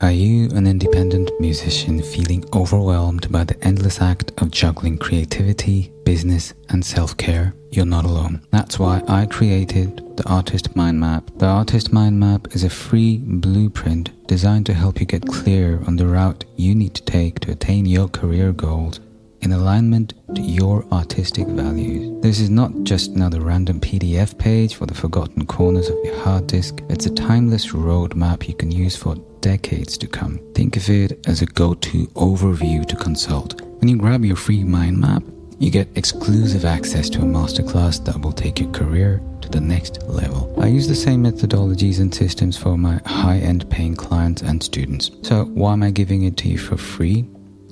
Are you an independent musician feeling overwhelmed by the endless act of juggling creativity, business, and self-care? You're not alone. That's why I created the Artist Mind Map. The Artist Mind Map is a free blueprint designed to help you get clear on the route you need to take to attain your career goals in alignment to your artistic values. This is not just another random PDF page for the forgotten corners of your hard disk. It's a timeless roadmap you can use for decades to come. Think of it as a go-to overview to consult. When you grab your free mind map, you get exclusive access to a masterclass that will take your career to the next level. I use the same methodologies and systems for my high-end paying clients and students. So why am I giving it to you for free?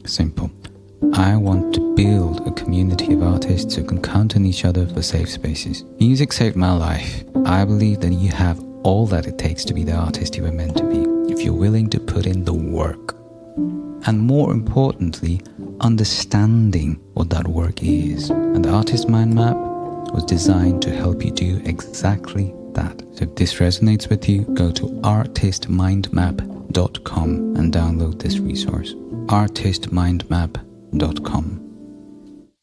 Simple. I want to build a community of artists who can count on each other for safe spaces. Music saved my life. I believe that you have all that it takes to be the artist you were meant to be, if you're willing to put in the work. And more importantly, understanding what that work is. And the Artist Mind Map was designed to help you do exactly that. So if this resonates with you, go to artistmindmap.com and download this resource. artistmindmap.com.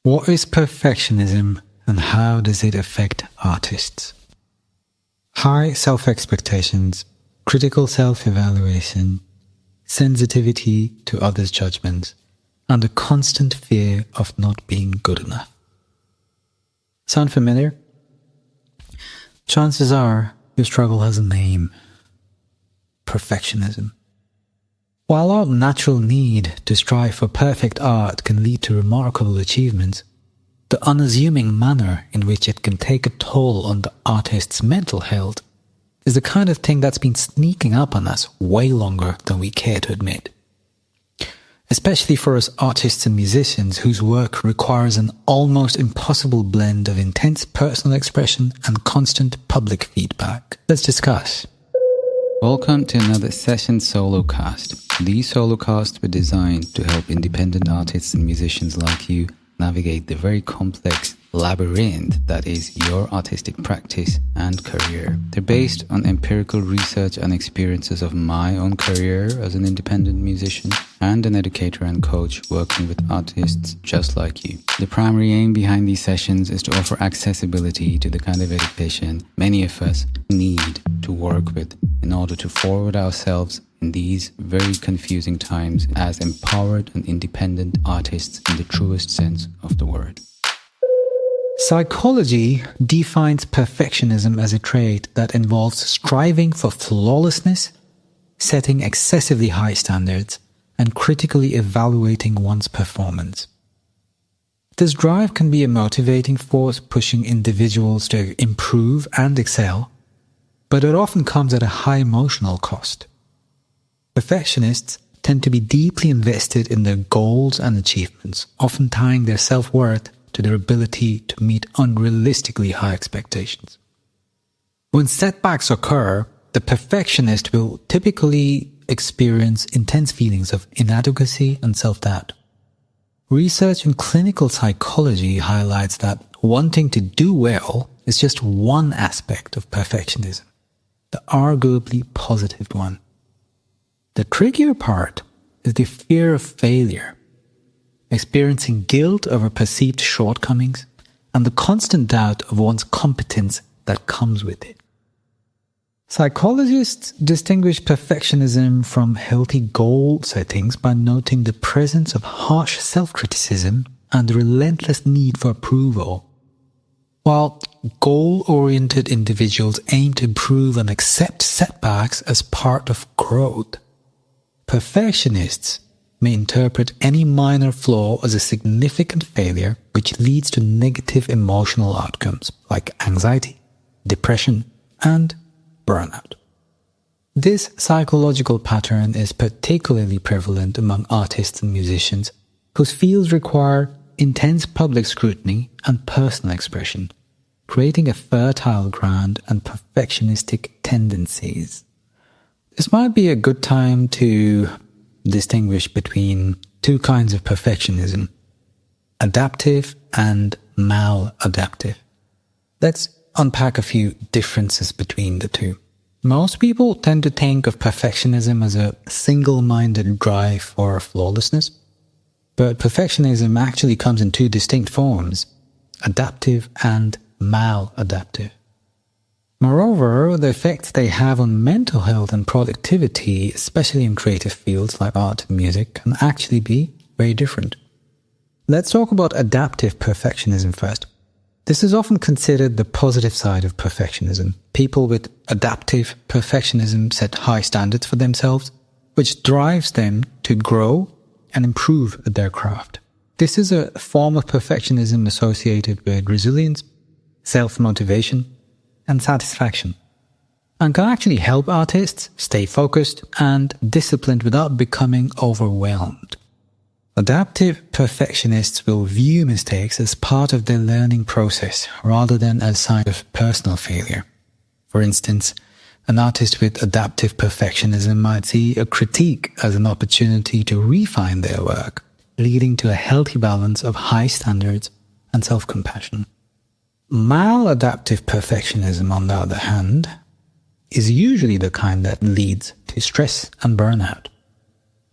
What is perfectionism and how does it affect artists? High self-expectations, critical self-evaluation, sensitivity to others' judgments, and a constant fear of not being good enough. Sound familiar? Chances are your struggle has a name: perfectionism. While our natural need to strive for perfect art can lead to remarkable achievements, the unassuming manner in which it can take a toll on the artist's mental health is the kind of thing that's been sneaking up on us way longer than we care to admit. Especially for us artists and musicians whose work requires an almost impossible blend of intense personal expression and constant public feedback. Let's discuss. Welcome to another session solo cast. These solo casts were designed to help independent artists and musicians like you navigate the very complex labyrinth that is your artistic practice and career. They're based on empirical research and experiences of my own career as an independent musician and an educator and coach working with artists just like you. The primary aim behind these sessions is to offer accessibility to the kind of education many of us need to work with in order to forward ourselves in these very confusing times as empowered and independent artists in the truest sense of the word. Psychology defines perfectionism as a trait that involves striving for flawlessness, setting excessively high standards, and critically evaluating one's performance. This drive can be a motivating force pushing individuals to improve and excel, but it often comes at a high emotional cost. Perfectionists tend to be deeply invested in their goals and achievements, often tying their self-worth to their ability to meet unrealistically high expectations. When setbacks occur, the perfectionist will typically experience intense feelings of inadequacy and self-doubt. Research in clinical psychology highlights that wanting to do well is just one aspect of perfectionism, the arguably positive one. The trickier part is the fear of failure, experiencing guilt over perceived shortcomings, and the constant doubt of one's competence that comes with it. Psychologists distinguish perfectionism from healthy goal settings by noting the presence of harsh self-criticism and the relentless need for approval. While goal-oriented individuals aim to improve and accept setbacks as part of growth, perfectionists may interpret any minor flaw as a significant failure, which leads to negative emotional outcomes like anxiety, depression, and burnout. This psychological pattern is particularly prevalent among artists and musicians whose fields require intense public scrutiny and personal expression, creating a fertile ground and perfectionistic tendencies. This might be a good time to distinguish between two kinds of perfectionism: adaptive and maladaptive. Let's unpack a few differences between the two. Most people tend to think of perfectionism as a single-minded drive for flawlessness, but perfectionism actually comes in two distinct forms: adaptive and maladaptive. Moreover, the effects they have on mental health and productivity, especially in creative fields like art and music, can actually be very different. Let's talk about adaptive perfectionism first. This is often considered the positive side of perfectionism. People with adaptive perfectionism set high standards for themselves, which drives them to grow and improve at their craft. This is a form of perfectionism associated with resilience, self-motivation, and satisfaction, and can actually help artists stay focused and disciplined without becoming overwhelmed. Adaptive perfectionists will view mistakes as part of their learning process rather than as a sign of personal failure. For instance, an artist with adaptive perfectionism might see a critique as an opportunity to refine their work, leading to a healthy balance of high standards and self-compassion. Maladaptive perfectionism, on the other hand, is usually the kind that leads to stress and burnout.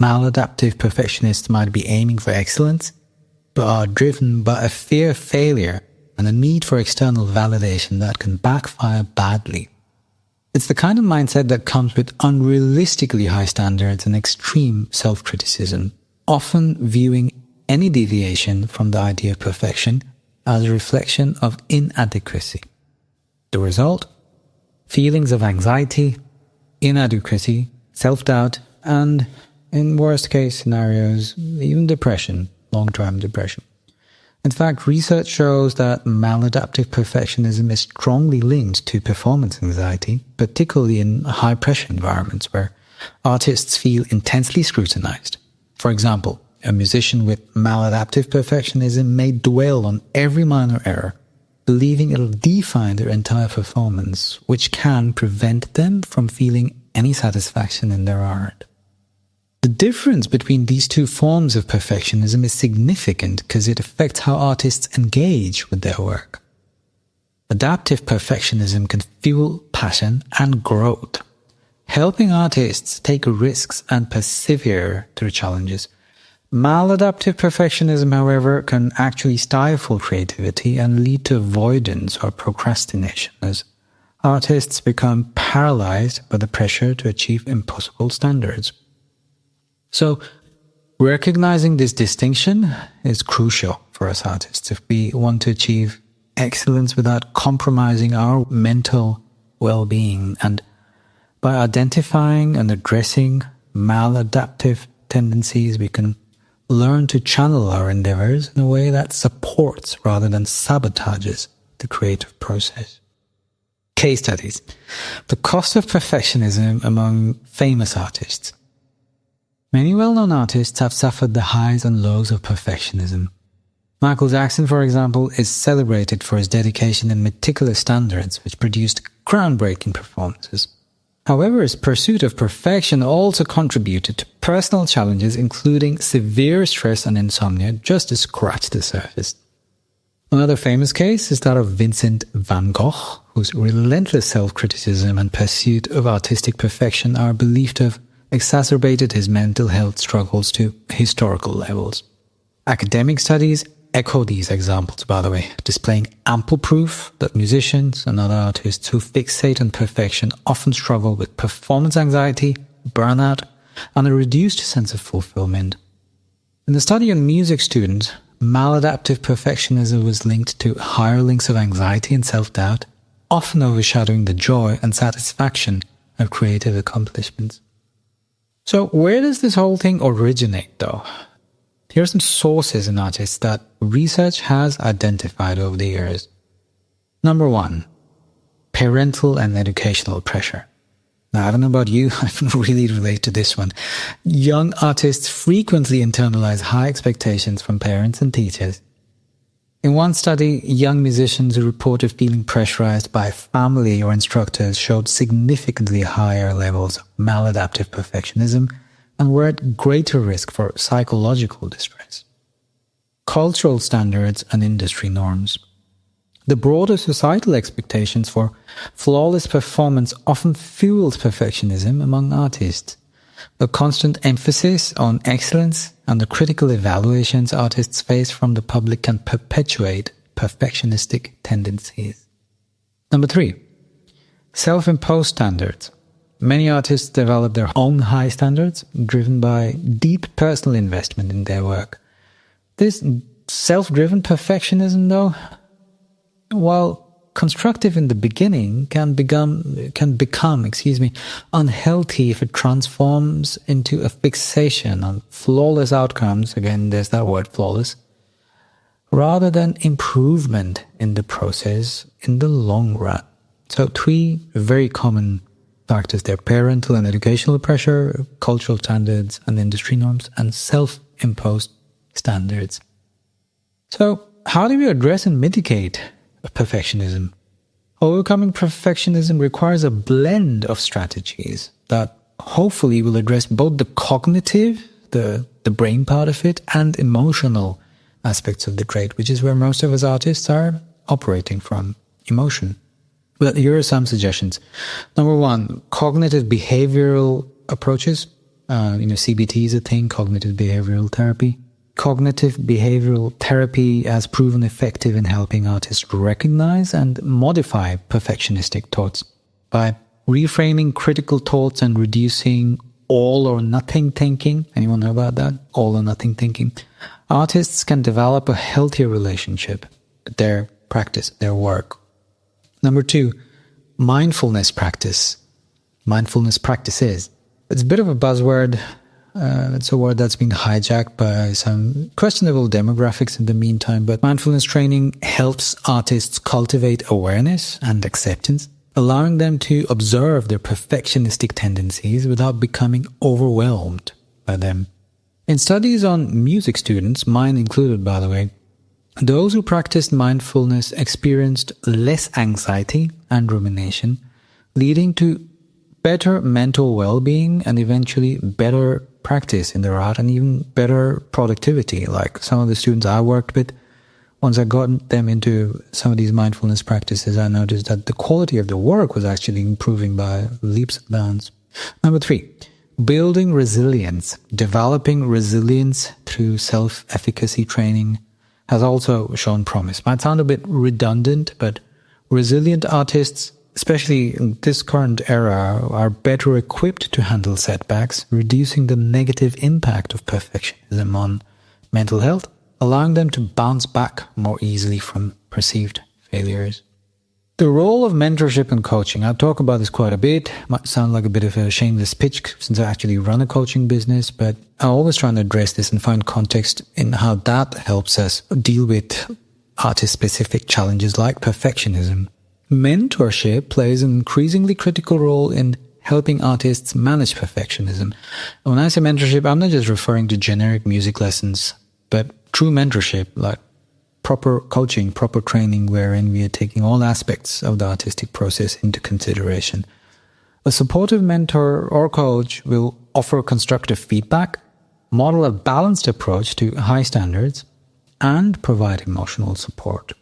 Maladaptive perfectionists might be aiming for excellence, but are driven by a fear of failure and a need for external validation that can backfire badly. It's the kind of mindset that comes with unrealistically high standards and extreme self-criticism, often viewing any deviation from the idea of perfection as a reflection of inadequacy. The result? Feelings of anxiety, inadequacy, self-doubt, and, in worst-case scenarios, even depression, long-term depression. In fact, research shows that maladaptive perfectionism is strongly linked to performance anxiety, particularly in high-pressure environments where artists feel intensely scrutinized. For example, a musician with maladaptive perfectionism may dwell on every minor error, believing it'll define their entire performance, which can prevent them from feeling any satisfaction in their art. The difference between these two forms of perfectionism is significant because it affects how artists engage with their work. Adaptive perfectionism can fuel passion and growth, helping artists take risks and persevere through challenges. Maladaptive perfectionism, however, can actually stifle creativity and lead to avoidance or procrastination as artists become paralyzed by the pressure to achieve impossible standards. So, recognizing this distinction is crucial for us artists if we want to achieve excellence without compromising our mental well-being. And by identifying and addressing maladaptive tendencies, we can learn to channel our endeavors in a way that supports rather than sabotages the creative process. Case studies. The cost of perfectionism among famous artists. Many well-known artists have suffered the highs and lows of perfectionism. Michael Jackson, for example, is celebrated for his dedication and meticulous standards, which produced groundbreaking performances. However, his pursuit of perfection also contributed to personal challenges, including severe stress and insomnia, just to scratch the surface. Another famous case is that of Vincent van Gogh, whose relentless self-criticism and pursuit of artistic perfection are believed to have exacerbated his mental health struggles to historical levels. Academic studies echo these examples, by the way, displaying ample proof that musicians and other artists who fixate on perfection often struggle with performance anxiety, burnout, and a reduced sense of fulfillment. In the study on music students, maladaptive perfectionism was linked to higher links of anxiety and self-doubt, often overshadowing the joy and satisfaction of creative accomplishments. So where does this whole thing originate, though? Here are some sources in artists that research has identified over the years. Number 1, parental and educational pressure. Now, I don't know about you, I can really relate to this one. Young artists frequently internalize high expectations from parents and teachers. In one study, young musicians who reported feeling pressurized by family or instructors showed significantly higher levels of maladaptive perfectionism and were at greater risk for psychological distress. Cultural standards and industry norms. The broader societal expectations for flawless performance often fuels perfectionism among artists. The constant emphasis on excellence and the critical evaluations artists face from the public can perpetuate perfectionistic tendencies. Number 3, self-imposed standards. Many artists develop their own high standards, driven by deep personal investment in their work. This self-driven perfectionism, though, while constructive in the beginning, can become unhealthy if it transforms into a fixation on flawless outcomes. Again, there's that word, flawless, rather than improvement in the process in the long run. So 3 very common factors there: parental and educational pressure, cultural standards and industry norms, and self-imposed standards. So how do we address and mitigate perfectionism? Overcoming perfectionism requires a blend of strategies that hopefully will address both the cognitive, the brain part of it, and emotional aspects of the trait, which is where most of us artists are operating from, emotion. But here are some suggestions. Number 1, cognitive behavioral approaches. CBT is a thing, cognitive behavioral therapy. Cognitive behavioral therapy has proven effective in helping artists recognize and modify perfectionistic thoughts by reframing critical thoughts and reducing all or nothing thinking. Anyone know about that? All or nothing thinking. Artists can develop a healthier relationship with their practice, their work. Number 2, mindfulness practice. Mindfulness practices. It's a bit of a buzzword. It's a word that's been hijacked by some questionable demographics in the meantime, but mindfulness training helps artists cultivate awareness and acceptance, allowing them to observe their perfectionistic tendencies without becoming overwhelmed by them. In studies on music students, mine included by the way, those who practiced mindfulness experienced less anxiety and rumination, leading to better mental well-being and eventually better practice in their art and even better productivity. Like some of the students I worked with, once I got them into some of these mindfulness practices, I noticed that the quality of the work was actually improving by leaps and bounds. Number 3, building resilience. Developing resilience through self-efficacy training has also shown promise. Might sound a bit redundant, but resilient artists, especially in this current era, are better equipped to handle setbacks, reducing the negative impact of perfectionism on mental health, allowing them to bounce back more easily from perceived failures. The role of mentorship and coaching. I talk about this quite a bit. Might sound like a bit of a shameless pitch since I actually run a coaching business, but I always try to address this and find context in how that helps us deal with artist-specific challenges like perfectionism. Mentorship plays an increasingly critical role in helping artists manage perfectionism. When I say mentorship, I'm not just referring to generic music lessons, but true mentorship, like proper coaching, proper training, wherein we are taking all aspects of the artistic process into consideration. A supportive mentor or coach will offer constructive feedback, model a balanced approach to high standards, and provide emotional support.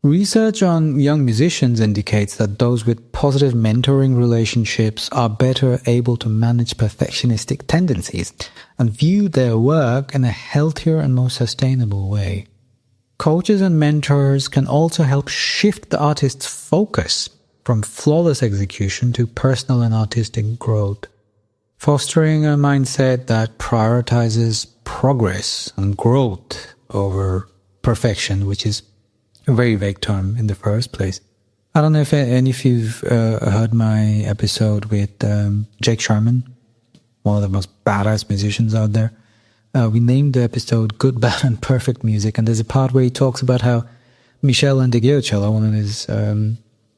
Research on young musicians indicates that those with positive mentoring relationships are better able to manage perfectionistic tendencies and view their work in a healthier and more sustainable way. Coaches and mentors can also help shift the artist's focus from flawless execution to personal and artistic growth, fostering a mindset that prioritizes progress and growth over perfection, which is a very vague term in the first place. I don't know if any of you've heard my episode with Jake Sharman, one of the most badass musicians out there. We named the episode Good, Bad and Perfect Music, and there's a part where he talks about how Michel Andeguiocello, one of his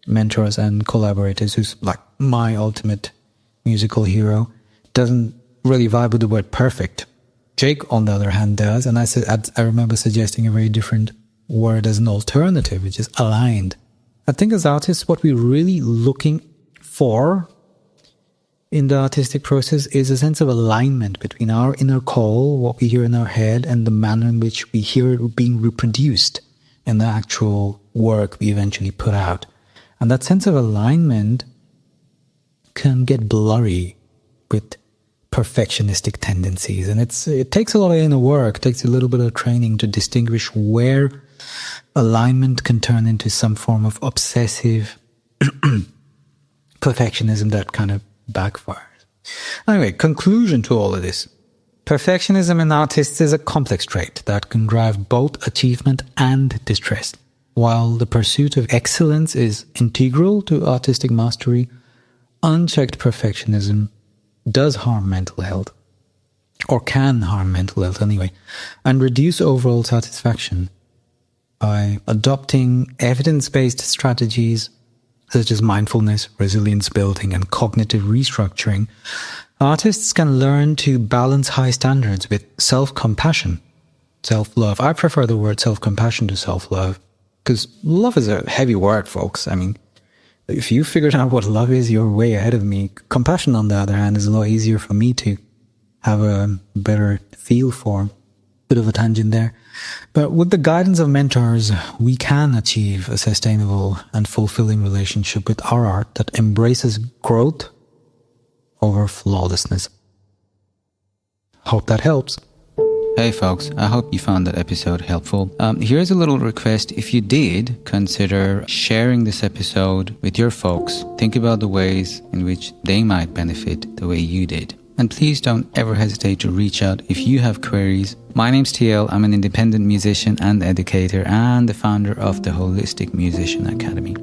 mentors and collaborators, who's like my ultimate musical hero, doesn't really vibe with the word perfect. Jake, on the other hand, does, and I remember suggesting a very different word as an alternative, which is aligned. I think as artists, what we're really looking for in the artistic process is a sense of alignment between our inner call, what we hear in our head, and the manner in which we hear it being reproduced in the actual work we eventually put out. And that sense of alignment can get blurry with perfectionistic tendencies. And it takes a lot of inner work, takes a little bit of training to distinguish where alignment can turn into some form of obsessive perfectionism that kind of backfires. Anyway, conclusion to all of this. Perfectionism in artists is a complex trait that can drive both achievement and distress. While the pursuit of excellence is integral to artistic mastery, unchecked perfectionism does harm mental health, or can harm mental health anyway, and reduce overall satisfaction. By adopting evidence-based strategies such as mindfulness, resilience building, and cognitive restructuring, artists can learn to balance high standards with self-compassion, self-love. I prefer the word self-compassion to self-love, because love is a heavy word, folks. I mean, if you figured out what love is, you're way ahead of me. Compassion, on the other hand, is a lot easier for me to have a better feel for. Bit of a tangent there. But with the guidance of mentors, we can achieve a sustainable and fulfilling relationship with our art that embraces growth over flawlessness. Hope that helps. Hey folks, I hope you found that episode helpful. Here's a little request. If you did, consider sharing this episode with your folks. Think about the ways in which they might benefit the way you did. And please don't ever hesitate to reach out if you have queries. My name's TL. I'm an independent musician and educator and the founder of the Holistic Musician Academy.